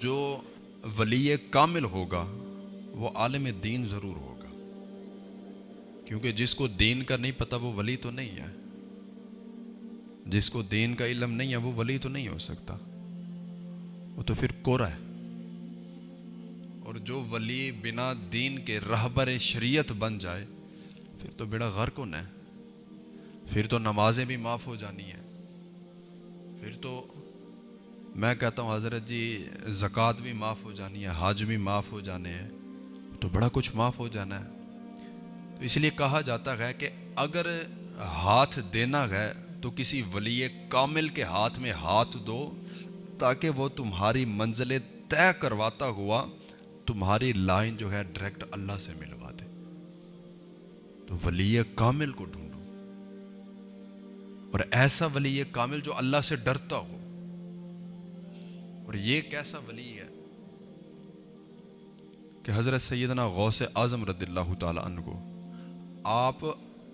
جو ولی کامل ہوگا وہ عالم دین ضرور ہوگا، کیونکہ جس کو دین کا نہیں پتہ وہ ولی تو نہیں ہے، جس کو دین کا علم نہیں ہے وہ ولی تو نہیں ہو سکتا، وہ تو پھر کورا ہے۔ اور جو ولی بنا دین کے رہبر شریعت بن جائے پھر تو بیڑا غرق ہونا ہے، پھر تو نمازیں بھی معاف ہو جانی ہیں، پھر تو میں کہتا ہوں حضرت جی زکوٰۃ بھی معاف ہو جانی ہے، حج بھی معاف ہو جانے ہیں، تو بڑا کچھ معاف ہو جانا ہے۔ تو اس لیے کہا جاتا ہے کہ اگر ہاتھ دینا ہے تو کسی ولی کامل کے ہاتھ میں ہاتھ دو، تاکہ وہ تمہاری منزلیں طے کرواتا ہوا تمہاری لائن جو ہے ڈائریکٹ اللہ سے ملوا دے۔ تو ولی کامل کو ڈھونڈو، اور ایسا ولی کامل جو اللہ سے ڈرتا ہو۔ اور یہ کیسا ولی ہے کہ حضرت سیدنا غوث اعظم رضی اللہ تعالی عنہ کو آپ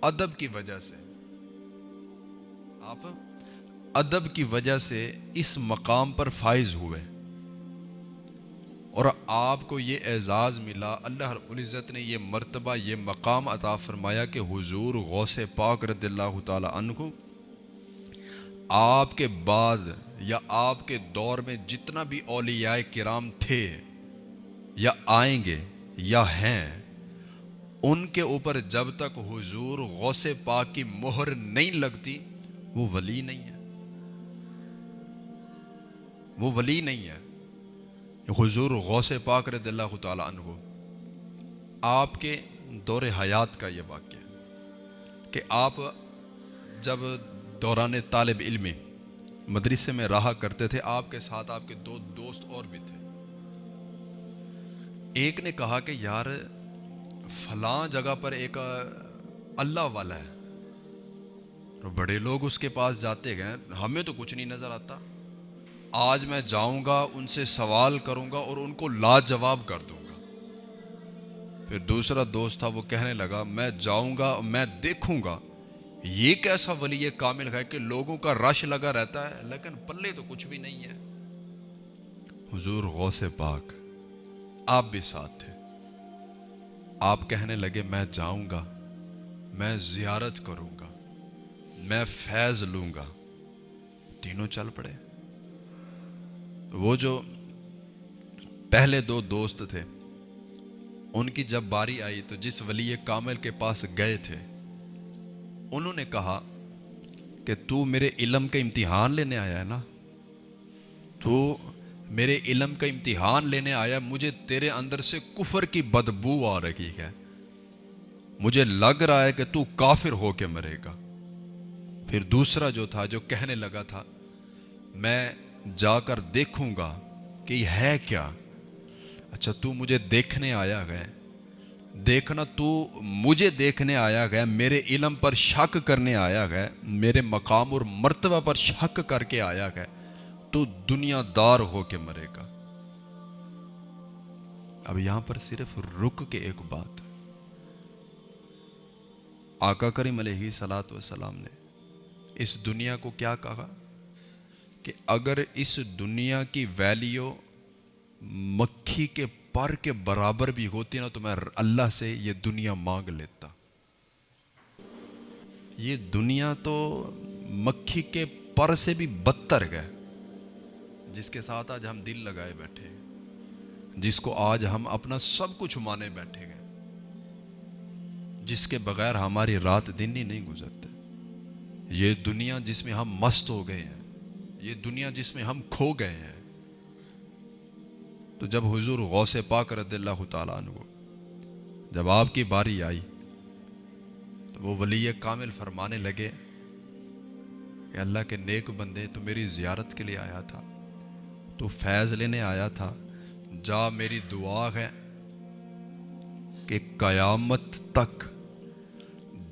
ادب کی وجہ سے اس مقام پر فائز ہوئے، اور آپ کو یہ اعزاز ملا، اللہ رب العزت نے یہ مرتبہ یہ مقام عطا فرمایا کہ حضور غوث پاک رضی اللہ تعالی عنہ کو آپ کے بعد یا آپ کے دور میں جتنا بھی اولیاء کرام تھے یا آئیں گے یا ہیں، ان کے اوپر جب تک حضور غوث پاک کی مہر نہیں لگتی وہ ولی نہیں ہے، وہ ولی نہیں ہے۔ حضور غوث پاک رضی اللہ تعالی عنہ آپ کے دور حیات کا یہ واقعہ ہے کہ آپ جب دوران طالب علمی مدرسے میں رہا کرتے تھے، آپ کے ساتھ آپ کے دو دوست اور بھی تھے۔ ایک نے کہا کہ یار فلاں جگہ پر ایک اللہ والا ہے، تو بڑے لوگ اس کے پاس جاتے گئے، ہمیں تو کچھ نہیں نظر آتا، آج میں جاؤں گا ان سے سوال کروں گا اور ان کو لاجواب کر دوں گا۔ پھر دوسرا دوست تھا، وہ کہنے لگا میں جاؤں گا، میں دیکھوں گا یہ کیسا ولی کامل ہے کہ لوگوں کا رش لگا رہتا ہے لیکن پلے تو کچھ بھی نہیں ہے۔ حضور غوث پاک آپ بھی ساتھ تھے، آپ کہنے لگے میں جاؤں گا، میں زیارت کروں گا، میں فیض لوں گا۔ تینوں چل پڑے۔ وہ جو پہلے دو دوست تھے ان کی جب باری آئی تو جس ولی کامل کے پاس گئے تھے انہوں نے کہا کہ تو میرے علم کا امتحان لینے آیا ہے نا، تو میرے علم کا امتحان لینے آیا، مجھے تیرے اندر سے کفر کی بدبو آ رہی ہے، مجھے لگ رہا ہے کہ تو کافر ہو کے مرے گا۔ پھر دوسرا جو تھا جو کہنے لگا تھا میں جا کر دیکھوں گا کہ یہ ہے کیا۔ اچھا تو مجھے دیکھنے آیا ہے، دیکھنا تو مجھے دیکھنے آیا گیا، میرے علم پر شک کرنے آیا گیا، میرے مقام اور مرتبہ پر شک کر کے آیا گیا، تو دنیا دار ہو کے مرے گا۔ اب یہاں پر صرف رک کے ایک بات، آقا کریم علیہ الصلوۃ والسلام نے اس دنیا کو کیا کہا کہ اگر اس دنیا کی ویلیو مکھی کے پر کے برابر بھی ہوتی نا تو میں اللہ سے یہ دنیا مانگ لیتا۔ یہ دنیا تو مکھی کے پر سے بھی بدتر ہے، جس کے ساتھ آج ہم دل لگائے بیٹھے ہیں، جس کو آج ہم اپنا سب کچھ مانے بیٹھے ہیں، جس کے بغیر ہماری رات دن ہی نہیں گزرتے۔ یہ دنیا جس میں ہم مست ہو گئے ہیں، یہ دنیا جس میں ہم کھو گئے ہیں۔ تو جب حضور غوث پاک رضی اللہ تعالیٰ عنہ جب آپ کی باری آئی تو وہ ولی کامل فرمانے لگے کہ اللہ کے نیک بندے تو میری زیارت کے لیے آیا تھا، تو فیض لینے آیا تھا، جا میری دعا ہے کہ قیامت تک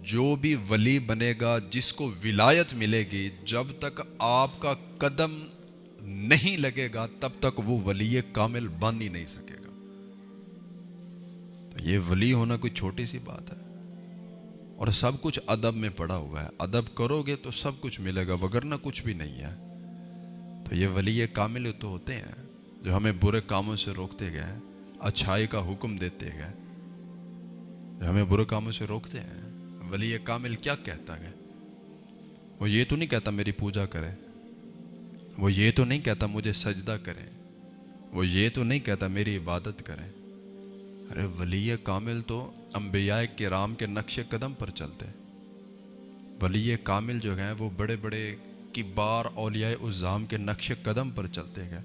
جو بھی ولی بنے گا، جس کو ولایت ملے گی، جب تک آپ کا قدم نہیں لگے گا تب تک وہ ولی کامل بن ہی نہیں سکے گا۔ تو یہ ولی ہونا کوئی چھوٹی سی بات ہے، اور سب کچھ ادب میں پڑا ہوا ہے، ادب کرو گے تو سب کچھ ملے گا، وگرنہ کچھ بھی نہیں ہے۔ تو یہ ولی کامل تو ہوتے ہیں جو ہمیں برے کاموں سے روکتے گئے، اچھائی کا حکم دیتے گئے، جو ہمیں برے کاموں سے روکتے ہیں، ولی کامل کیا کہتا ہے؟ وہ یہ تو نہیں کہتا میری پوجا کرے، وہ یہ تو نہیں کہتا مجھے سجدہ کریں، وہ یہ تو نہیں کہتا میری عبادت کریں۔ ارے ولی کامل تو انبیاء کرام کے نقش قدم پر چلتے۔ ولی کامل جو ہیں وہ بڑے بڑے کبار اولیاء اعظام کے نقش قدم پر چلتے گئے۔